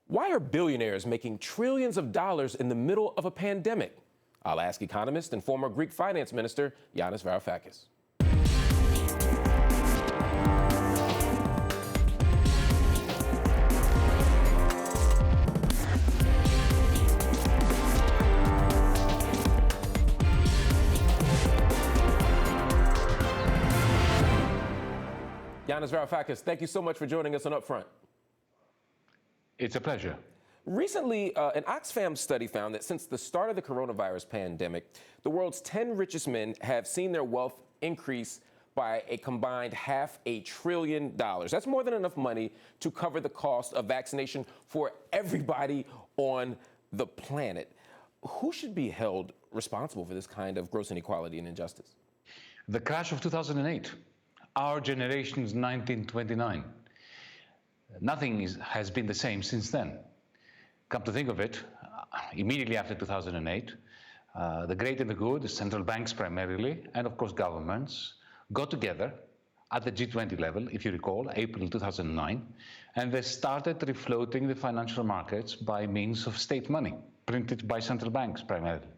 Why are billionaires making trillions of dollars in the middle of a pandemic? I'll ask economist and former Greek finance minister Yanis Varoufakis. Yanis Varoufakis, thank you so much for joining us on UpFront. It's a pleasure. Recently, an Oxfam study found that since the start of the coronavirus pandemic, the world's 10 richest men have seen their wealth increase by a combined $500 billion. That's more than enough money to cover the cost of vaccination for everybody on the planet. Who should be held responsible for this kind of gross inequality and injustice? The crash of 2008, our generation's 1929. Nothing has been the same since then. Come to think of it, immediately after 2008, the great and the good, the central banks primarily, and of course governments, got together at the G20 level, if you recall, April 2009, and they started refloating the financial markets by means of state money, printed by central banks primarily.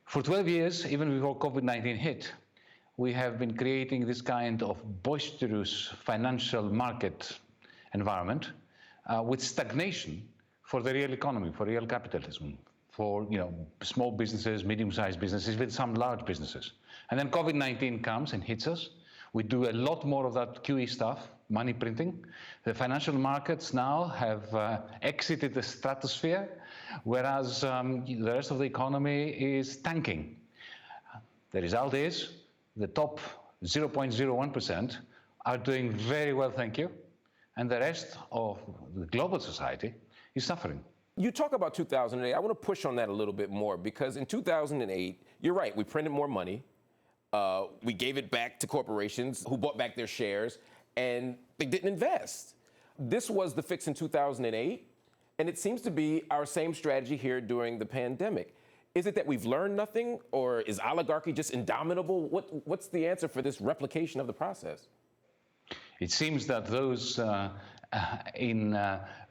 For 12 years, even before COVID-19 hit, we have been creating this kind of boisterous financial market environment with stagnation for the real economy, for real capitalism, for small businesses, medium-sized businesses, with some large businesses. And then COVID-19 comes and hits us. We do a lot more of that QE stuff, money printing. The financial markets now have exited the stratosphere, whereas the rest of the economy is tanking. The result is the top 0.01% are doing very well, thank you. And the rest of the global society is suffering. You talk about 2008. I want to push on that a little bit more because in 2008, you're right, we printed more money. We gave it back to corporations who bought back their shares and they didn't invest. This was the fix in 2008, and it seems to be our same strategy here during the pandemic. Is it that we've learned nothing, or is oligarchy just indomitable? What's the answer for this replication of the process? It seems that those in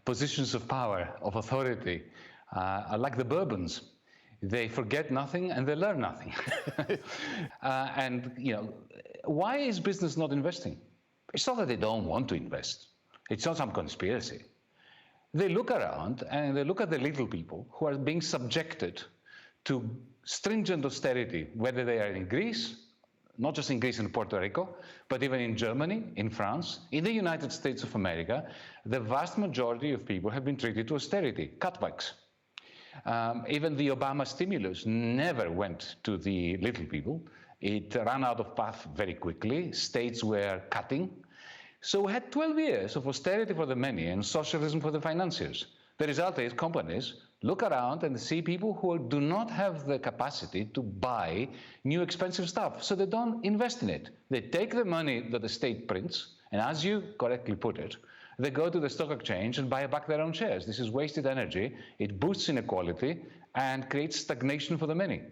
positions of power, of authority, are like the Bourbons. They forget nothing and they learn nothing. Why is business not investing? It's not that they don't want to invest. It's not some conspiracy. They look around and they look at the little people who are being subjected to stringent austerity, whether they are in Greece, not just in Greece and Puerto Rico, but even in Germany, in France, in the United States of America, the vast majority of people have been treated to austerity, cutbacks. Even the Obama stimulus never went to the little people. It ran out of path very quickly. States were cutting. So we had 12 years of austerity for the many and socialism for the financiers. The result is companies look around and see people who do not have the capacity to buy new expensive stuff, so they don't invest in it. They take the money that the state prints, and as you correctly put it, they go to the stock exchange and buy back their own shares. This is wasted energy. It boosts inequality and creates stagnation for the many.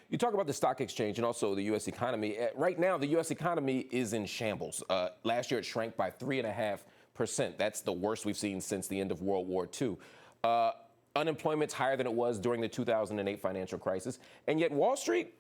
You talk about the stock exchange and also the U.S. economy. Right now, the U.S. economy is in shambles. Last year, it shrank by 3.5%. That's the worst we've seen since the end of World War II. Unemployment's higher than it was during the 2008 financial crisis. And yet Wall Street,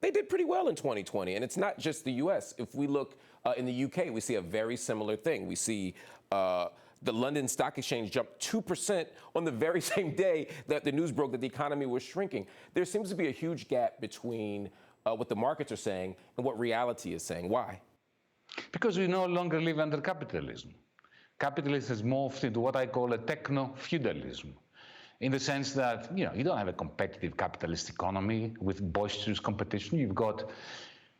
they did pretty well in 2020. And it's not just the U.S. If we look in the U.K., we see a very similar thing. We see the London Stock Exchange jumped 2% on the very same day that the news broke that the economy was shrinking. There seems to be a huge gap between what the markets are saying and what reality is saying. Why? Because we no longer live under capitalism. Capitalism has morphed into what I call a techno-feudalism, in the sense that you don't have a competitive capitalist economy with boisterous competition. You've got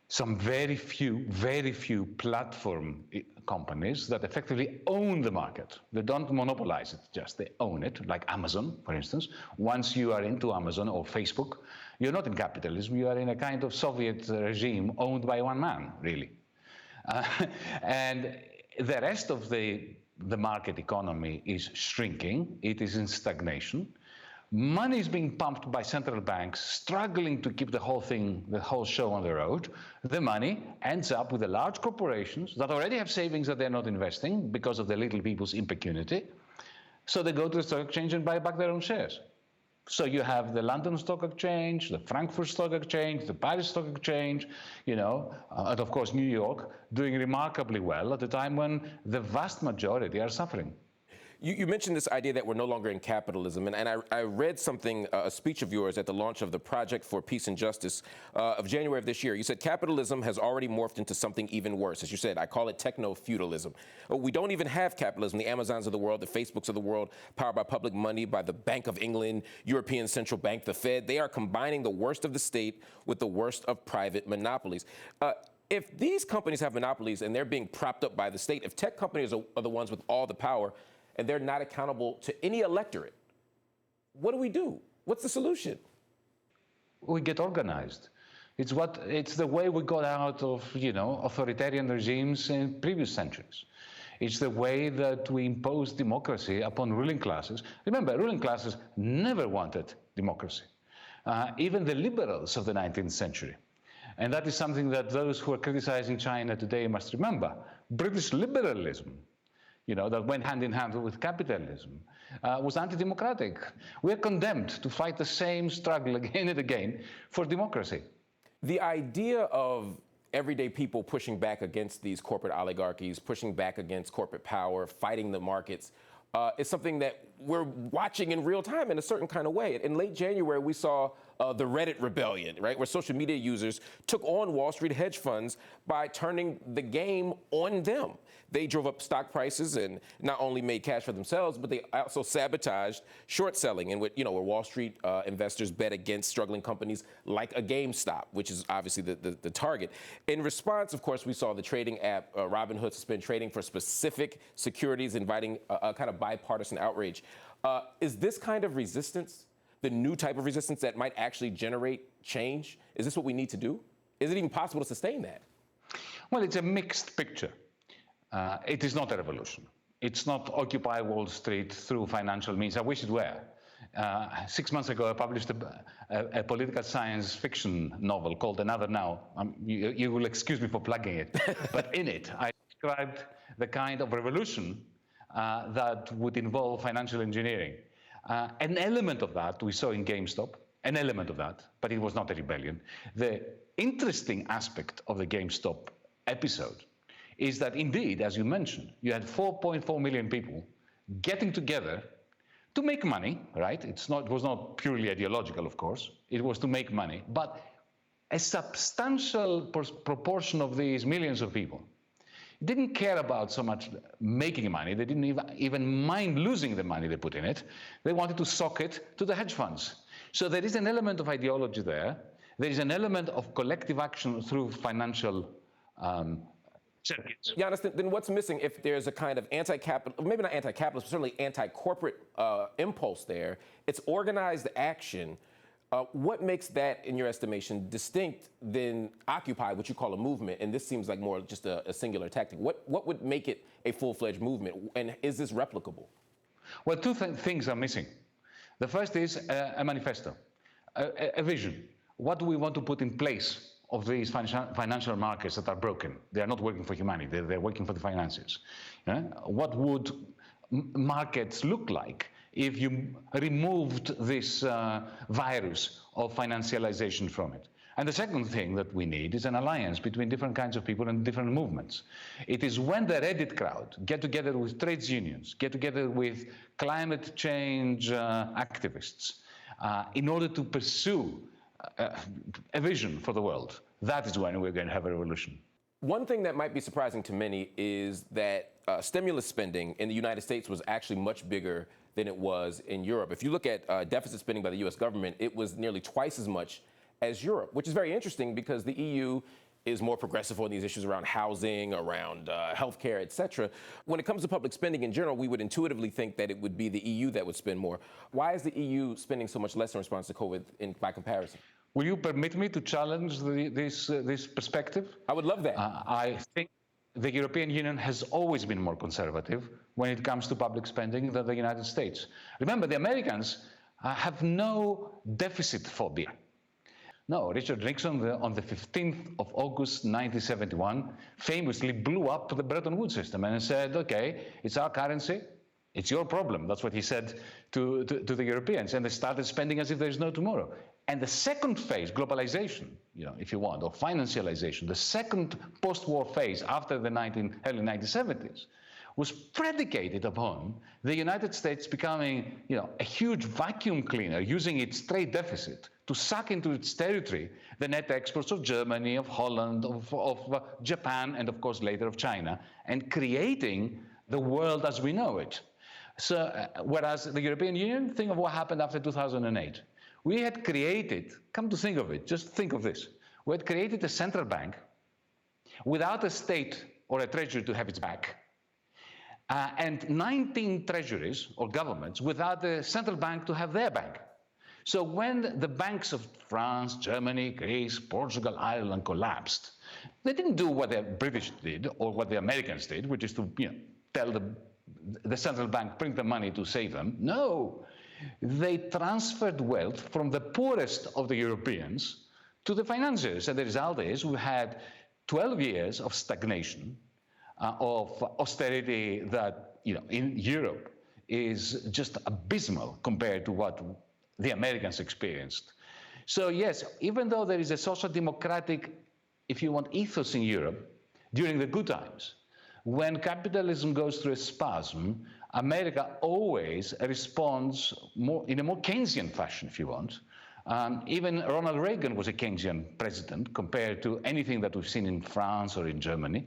some very few platform companies that effectively own the market. They don't monopolize it, just they own it, like Amazon, for instance. Once you are into Amazon or Facebook, you're not in capitalism, you are in a kind of Soviet regime owned by one man, really. And the rest of the market economy is shrinking, it is in stagnation. Money is being pumped by central banks, struggling to keep the whole show on the road. The money ends up with the large corporations that already have savings that they're not investing because of the little people's impecunity. So they go to the stock exchange and buy back their own shares. So you have the London Stock Exchange, the Frankfurt Stock Exchange, the Paris Stock Exchange, and of course New York, doing remarkably well at a time when the vast majority are suffering. You mentioned this idea that we're no longer in capitalism, and I read something, a speech of yours at the launch of the Project for Peace and Justice of January of this year. You said capitalism has already morphed into something even worse. As you said, I call it techno-feudalism. We don't even have capitalism. The Amazons of the world, the Facebooks of the world, powered by public money, by the Bank of England, European Central Bank, the Fed, they are combining the worst of the state with the worst of private monopolies. If these companies have monopolies and they're being propped up by the state, if tech companies are the ones with all the power, and they're not accountable to any electorate, what do we do? What's the solution? We get organized. It's the way we got out of, authoritarian regimes in previous centuries. It's the way that we impose democracy upon ruling classes. Remember, ruling classes never wanted democracy, even the liberals of the 19th century. And that is something that those who are criticizing China today must remember. British liberalism, that went hand in hand with capitalism, was anti-democratic. We're condemned to fight the same struggle again and again for democracy. The idea of everyday people pushing back against these corporate oligarchies, pushing back against corporate power, fighting the markets, is something that we're watching in real time in a certain kind of way. In late January, we saw the Reddit rebellion, right, where social media users took on Wall Street hedge funds by turning the game on them. They drove up stock prices and not only made cash for themselves, but they also sabotaged short selling, and where Wall Street investors bet against struggling companies like a GameStop, which is obviously the target. In response, of course, we saw the trading app Robinhood suspend trading for specific securities, inviting a kind of bipartisan outrage. Is this kind of resistance the new type of resistance that might actually generate change? Is this what we need to do? Is it even possible to sustain that? Well, it's a mixed picture. It is not a revolution. It's not Occupy Wall Street through financial means. I wish it were. 6 months ago, I published a political science fiction novel called Another Now. You will excuse me for plugging it. But in it, I described the kind of revolution that would involve financial engineering. An element of that we saw in GameStop, an element of that, but it was not a rebellion. The interesting aspect of the GameStop episode is that indeed, as you mentioned, you had 4.4 million people getting together to make money, right? It was not purely ideological, of course. It was to make money. But a substantial proportion of these millions of people didn't care about so much making money. They didn't even mind losing the money they put in it. They wanted to sock it to the hedge funds. So there is an element of ideology there. There is an element of collective action through financial circuits. Yanis, then what's missing if there's a kind of anti-capital, maybe not anti-capitalist, but certainly anti-corporate impulse there? It's organized action. What makes that, in your estimation, distinct than Occupy, which you call a movement? And this seems like more just a singular tactic. What would make it a full-fledged movement? And is this replicable? Well, two things are missing. The first is a manifesto, a vision. What do we want to put in place of these financial markets that are broken? They are not working for humanity. They're working for the finances. What would markets look like if you removed this virus of financialization from it? And the second thing that we need is an alliance between different kinds of people and different movements. It is when the Reddit crowd get together with trades unions, get together with climate change activists, in order to pursue a vision for the world. That is when we're going to have a revolution. One thing that might be surprising to many is that stimulus spending in the United States was actually much bigger than it was in Europe. If you look at deficit spending by the US government, it was nearly twice as much as Europe, which is very interesting because the EU is more progressive on these issues around housing, around healthcare, et cetera. When it comes to public spending in general, we would intuitively think that it would be the EU that would spend more. Why is the EU spending so much less in response to COVID by comparison? Will you permit me to challenge this perspective? I would love that. I think the European Union has always been more conservative when it comes to public spending than the United States. Remember, the Americans have no deficit phobia. No, Richard Nixon, on the 15th of August 1971, famously blew up the Bretton Woods system and said, okay, it's our currency, It's your problem. That's what he said to the Europeans. And they started spending as if there's no tomorrow. And the second phase, globalization, if you want, or financialization, the second post-war phase after the early 1970s, was predicated upon the United States becoming, a huge vacuum cleaner, using its trade deficit to suck into its territory the net exports of Germany, of Holland, of Japan, and of course later of China, and creating the world as we know it. So, whereas the European Union, think of what happened after 2008. We had created, come to think of it, just think of this. We had created a central bank without a state or a treasury to have its back, and 19 treasuries or governments without a central bank to have their bank. So when the banks of France, Germany, Greece, Portugal, Ireland collapsed, they didn't do what the British did or what the Americans did, which is to tell the central bank, print the money to save them. No, they transferred wealth from the poorest of the Europeans to the financiers. And the result is we had 12 years of stagnation, of austerity that, in Europe is just abysmal compared to what the Americans experienced. So yes, even though there is a social democratic, if you want, ethos in Europe during the good times, when capitalism goes through a spasm, America always responds in a more Keynesian fashion, if you want. Even Ronald Reagan was a Keynesian president compared to anything that we've seen in France or in Germany.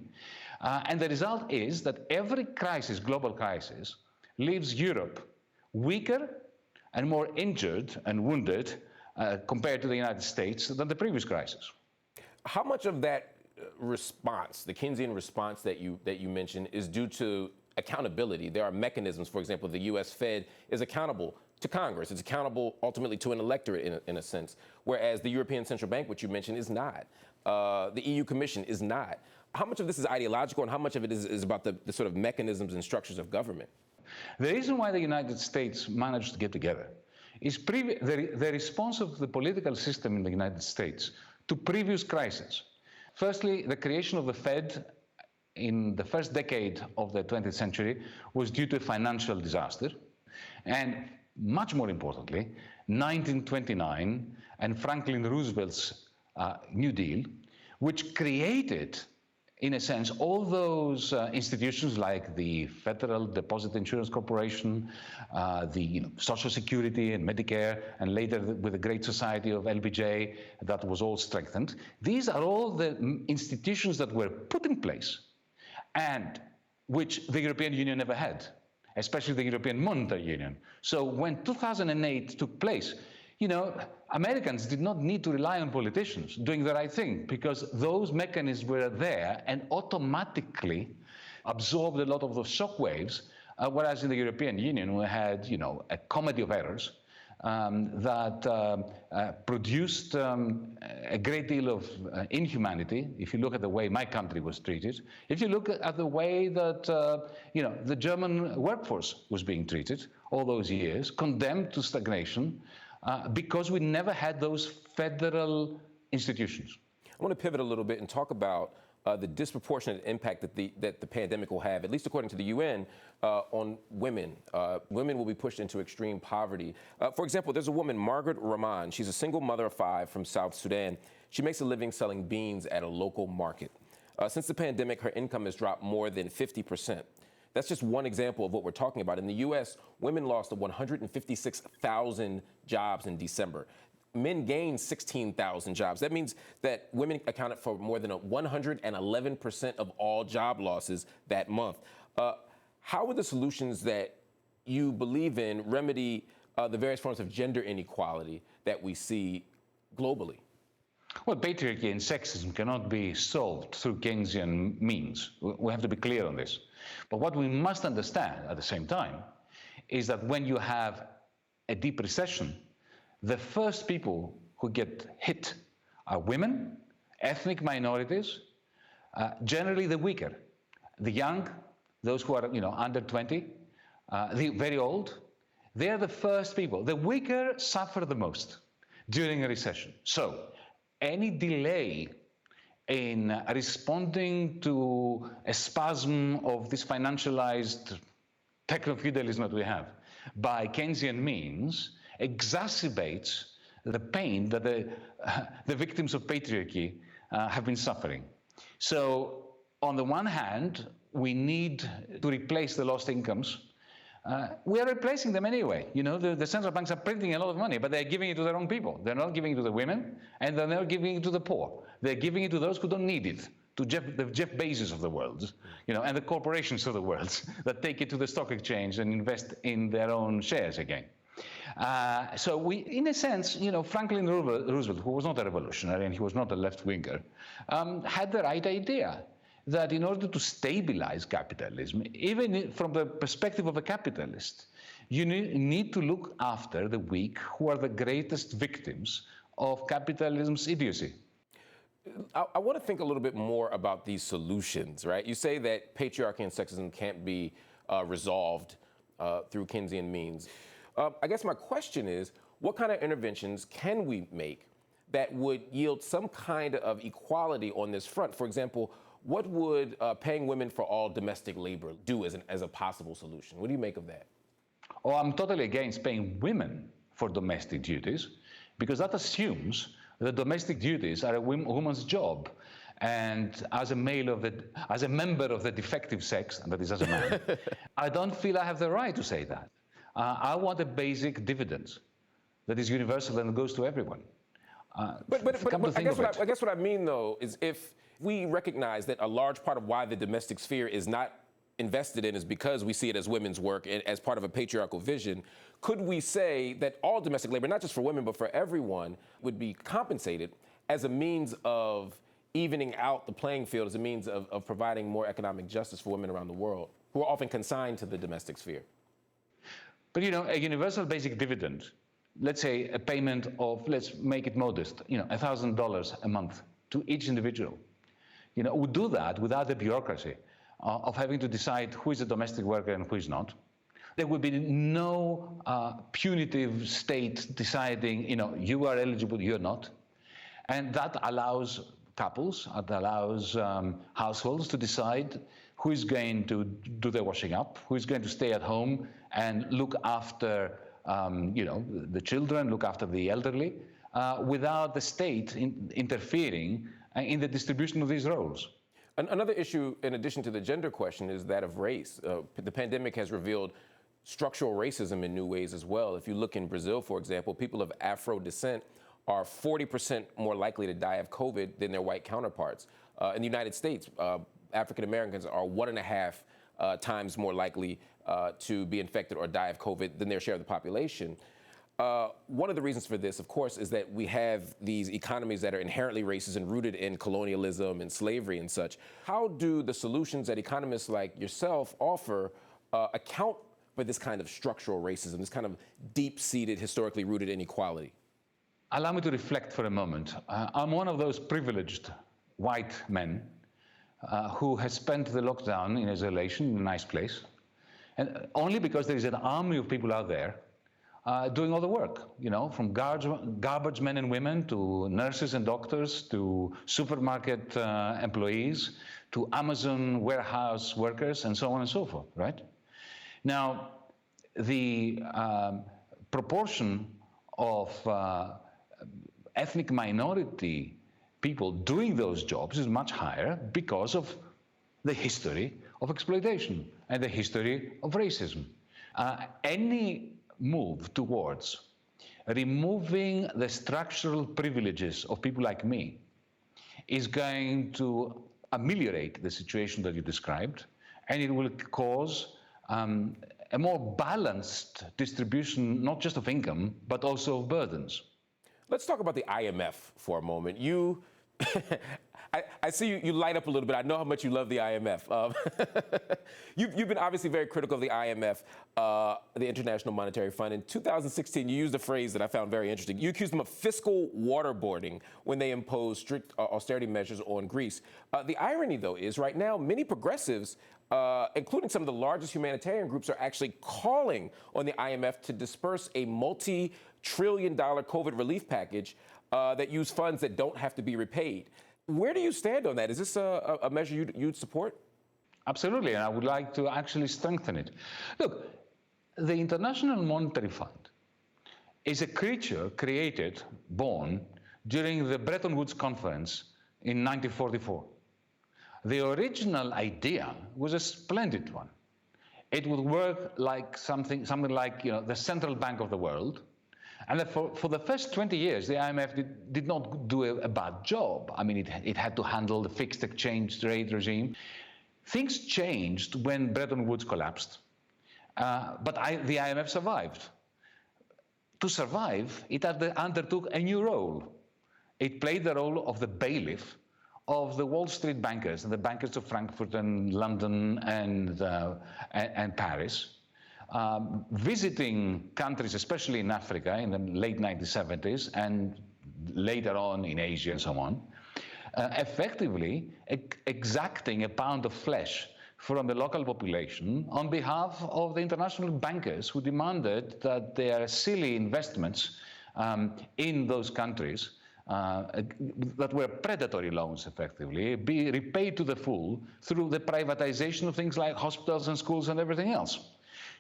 And the result is that every crisis, global crisis, leaves Europe weaker and more injured and wounded compared to the United States than the previous crisis. How much of that response, the Keynesian response that you mentioned, is due to accountability? There are mechanisms. For example, the U.S. Fed is accountable to Congress. It's accountable ultimately to an electorate in a sense, whereas the European Central Bank, which you mentioned, is not. The EU Commission is not. How much of this is ideological and how much of it is about the sort of mechanisms and structures of government? The reason why the United States managed to get together is the response of the political system in the United States to previous crises. Firstly, the creation of the Fed in the first decade of the 20th century was due to a financial disaster. And much more importantly, 1929 and Franklin Roosevelt's New Deal, which created, in a sense, all those institutions like the Federal Deposit Insurance Corporation, the Social Security and Medicare, and later with the Great Society of LBJ, that was all strengthened. These are all the institutions that were put in place and which the European Union never had, especially the European Monetary Union. So when 2008 took place, Americans did not need to rely on politicians doing the right thing because those mechanisms were there and automatically absorbed a lot of those shock waves, whereas in the European Union we had, a comedy of errors that produced a great deal of inhumanity. If you look at the way my country was treated, if you look at the way that the German workforce was being treated all those years, condemned to stagnation, because we never had those federal institutions. I want to pivot a little bit and talk about the disproportionate impact that the pandemic will have, at least according to the UN, on women. Women will be pushed into extreme poverty. For example, there's a woman, Margaret Rahman. She's a single mother of 5 from South Sudan. She makes a living selling beans at a local market. Since the pandemic, her income has dropped more than 50%. That's just one example of what we're talking about. In the U.S., women lost 156,000 jobs in December. Men gained 16,000 jobs. That means that women accounted for more than 111% of all job losses that month. How would the solutions that you believe in remedy the various forms of gender inequality that we see globally? Well, patriarchy and sexism cannot be solved through Keynesian means. We have to be clear on this. But what we must understand at the same time is that when you have a deep recession, the first people who get hit are women, ethnic minorities, generally the weaker, the young, those who are under 20, the very old. They are the first people. The weaker suffer the most during a recession. So any delay in responding to a spasm of this financialized techno-feudalism that we have, by Keynesian means, exacerbates the pain that the victims of patriarchy have been suffering. So, on the one hand, we need to replace the lost incomes. We are replacing them anyway. You know, the central banks are printing a lot of money, but they're giving it to the wrong people. They're not giving it to the women, and they're not giving it to the poor. They're giving it to those who don't need it, to the Jeff Bezos of the world, you know, and the corporations of the world that take it to the stock exchange and invest in their own shares again. So we, in a sense, you know, Franklin Roosevelt, who was not a revolutionary and he was not a left-winger, had the right idea that in order to stabilize capitalism, even from the perspective of a capitalist, you need to look after the weak, who are the greatest victims of capitalism's idiocy. I want to think a little bit more about these solutions, right? You say that patriarchy and sexism can't be resolved through Keynesian means. I guess my question is, what kind of interventions can we make that would yield some kind of equality on this front? For example, what would paying women for all domestic labor do as a possible solution? What do you make of that? Oh, I'm totally against paying women for domestic duties, because that assumes that domestic duties are a woman's job. And as a member of the defective sex, and that is as a man, I don't feel I have the right to say that. I want a basic dividend that is universal and goes to everyone. But I guess what I mean, though, is if we recognize that a large part of why the domestic sphere is not invested in is because we see it as women's work and as part of a patriarchal vision, could we say that all domestic labor, not just for women, but for everyone, would be compensated as a means of evening out the playing field, as a means of providing more economic justice for women around the world, who are often consigned to the domestic sphere? But, you know, a universal basic dividend, let's say a payment of, let's make it modest, you know, $1,000 a month to each individual, you know, would do that without the bureaucracy of having to decide who is a domestic worker and who is not. There would be no punitive state deciding, you know, you are eligible, you're not. And that allows couples, it allows households to decide who is going to do the washing up, who is going to stay at home and look after, you know, the children, look after the elderly, without the state interfering in the distribution of these roles. Another issue, in addition to the gender question, is that of race. The pandemic has revealed structural racism in new ways as well. If you look in Brazil, for example, people of Afro descent are 40% more likely to die of COVID than their white counterparts. In the United States, African Americans are 1.5 times more likely to be infected or die of COVID than their share of the population. One of the reasons for this, of course, is that we have these economies that are inherently racist and rooted in colonialism and slavery and such. How do the solutions that economists like yourself offer account for this kind of structural racism, this kind of deep-seated, historically rooted inequality? Allow me to reflect for a moment. I'm one of those privileged white men who has spent the lockdown in isolation in a nice place, and only because there is an army of people out there doing all the work, you know, from garbage men and women to nurses and doctors to supermarket employees to Amazon warehouse workers and so on and so forth, right? Now, the proportion of ethnic minority people doing those jobs is much higher because of the history of exploitation and the history of racism. Any move towards removing the structural privileges of people like me is going to ameliorate the situation that you described, and it will cause a more balanced distribution, not just of income, but also of burdens. Let's talk about the IMF for a moment. I see you light up a little bit. I know how much you love the IMF. You've been obviously very critical of the IMF, the International Monetary Fund. In 2016, you used a phrase that I found very interesting. You accused them of fiscal waterboarding when they imposed strict austerity measures on Greece. The irony, though, is right now many progressives, including some of the largest humanitarian groups, are actually calling on the IMF to disperse a multi-trillion-dollar COVID relief package that use funds that don't have to be repaid. Where do you stand on that? Is this a measure you'd support? Absolutely, and I would like to actually strengthen it. Look, the International Monetary Fund is a creature created, born, during the Bretton Woods Conference in 1944. The original idea was a splendid one. It would work like something like the central bank of the world. And for the first 20 years, the IMF did not do a bad job. I mean, it had to handle the fixed exchange rate regime. Things changed when Bretton Woods collapsed, but the IMF survived. To survive, it undertook a new role. It played the role of the bailiff of the Wall Street bankers, and the bankers of Frankfurt and London and Paris, visiting countries, especially in Africa in the late 1970s and later on in Asia and so on, effectively exacting a pound of flesh from the local population on behalf of the international bankers who demanded that their silly investments in those countries that were predatory loans, effectively, be repaid to the full through the privatization of things like hospitals and schools and everything else.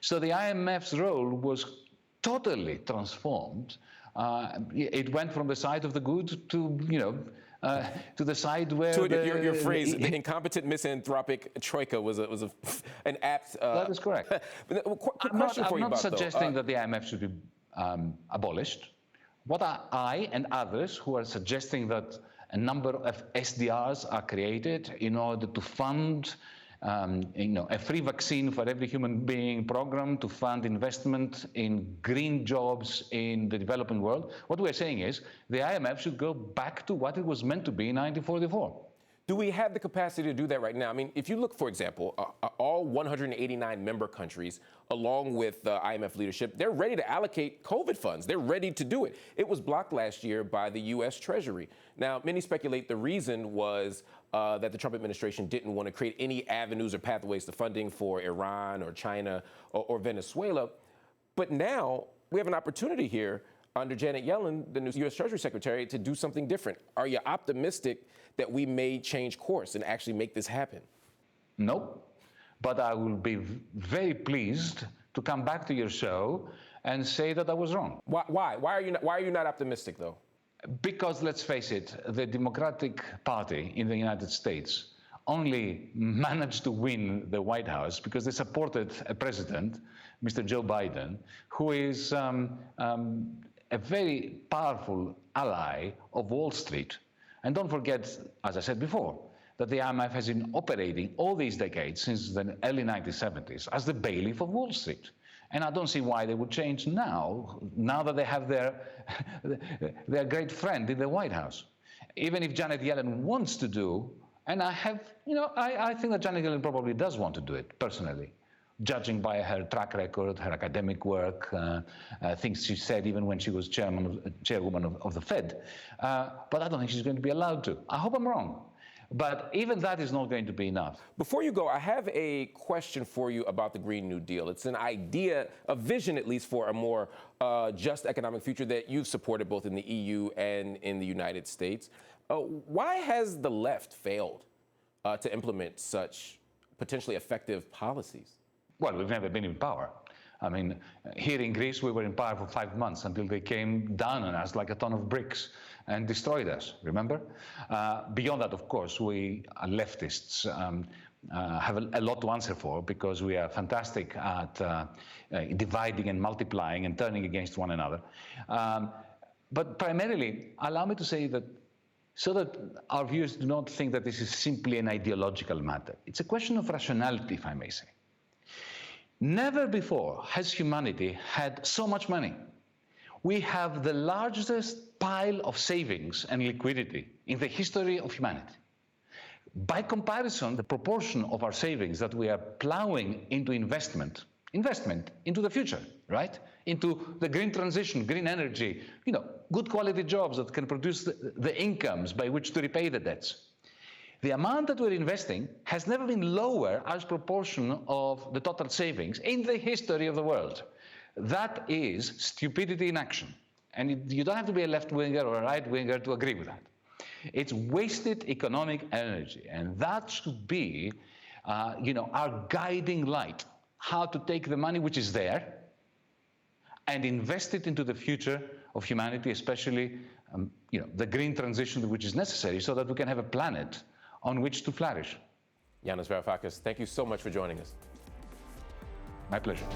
So the IMF's role was totally transformed. It went from the side of the good to, to the side where so your phrase, the incompetent misanthropic troika, was an apt. That is correct. I'm not suggesting that the IMF should be abolished. What I and others who are suggesting that a number of SDRs are created in order to fund a free vaccine for every human being program, to fund investment in green jobs in the developing world. What we're saying is the IMF should go back to what it was meant to be in 1944. Do we have the capacity to do that right now? I mean, if you look, for example, all 189 member countries, along with IMF leadership, they're ready to allocate COVID funds. They're ready to do it. It was blocked last year by the U.S. Treasury. Now, many speculate the reason was that the Trump administration didn't want to create any avenues or pathways to funding for Iran or China or Venezuela. But now we have an opportunity here under Janet Yellen, the new U.S. Treasury Secretary, to do something different. Are you optimistic that we may change course and actually make this happen? Nope. But I will be very pleased to come back to your show and say that I was wrong. Why? Why are you not optimistic, though? Because let's face it, the Democratic Party in the United States only managed to win the White House because they supported a president, Mr. Joe Biden, who is a very powerful ally of Wall Street. And don't forget, as I said before, that the IMF has been operating all these decades, since the early 1970s, as the bailiff of Wall Street. And I don't see why they would change now that they have their great friend in the White House. Even if Janet Yellen wants to do, and I think that Janet Yellen probably does want to do it, personally, judging by her track record, her academic work, things she said even when she was chairwoman of the Fed. But I don't think she's going to be allowed to. I hope I'm wrong. But even that is not going to be enough. Before you go, I have a question for you about the Green New Deal. It's an idea, a vision at least, for a more just economic future that you've supported both in the EU and in the United States. Why has the left failed to implement such potentially effective policies? Well, we've never been in power. I mean, here in Greece, we were in power for 5 months until they came down on us like a ton of bricks and destroyed us, remember? Beyond that, of course, we leftists have a lot to answer for, because we are fantastic at dividing and multiplying and turning against one another. But primarily, allow me to say that so that our viewers do not think that this is simply an ideological matter. It's a question of rationality, if I may say. Never before has humanity had so much money. We have the largest pile of savings and liquidity in the history of humanity. By comparison, the proportion of our savings that we are plowing into investment into the future, right? Into the green transition, green energy, good quality jobs that can produce the incomes by which to repay the debts. The amount that we're investing has never been lower as proportion of the total savings in the history of the world. That is stupidity in action. And you don't have to be a left-winger or a right-winger to agree with that. It's wasted economic energy, and that should be our guiding light, how to take the money which is there and invest it into the future of humanity, especially the green transition which is necessary so that we can have a planet on which to flourish. Yanis Varoufakis, thank you so much for joining us. My pleasure.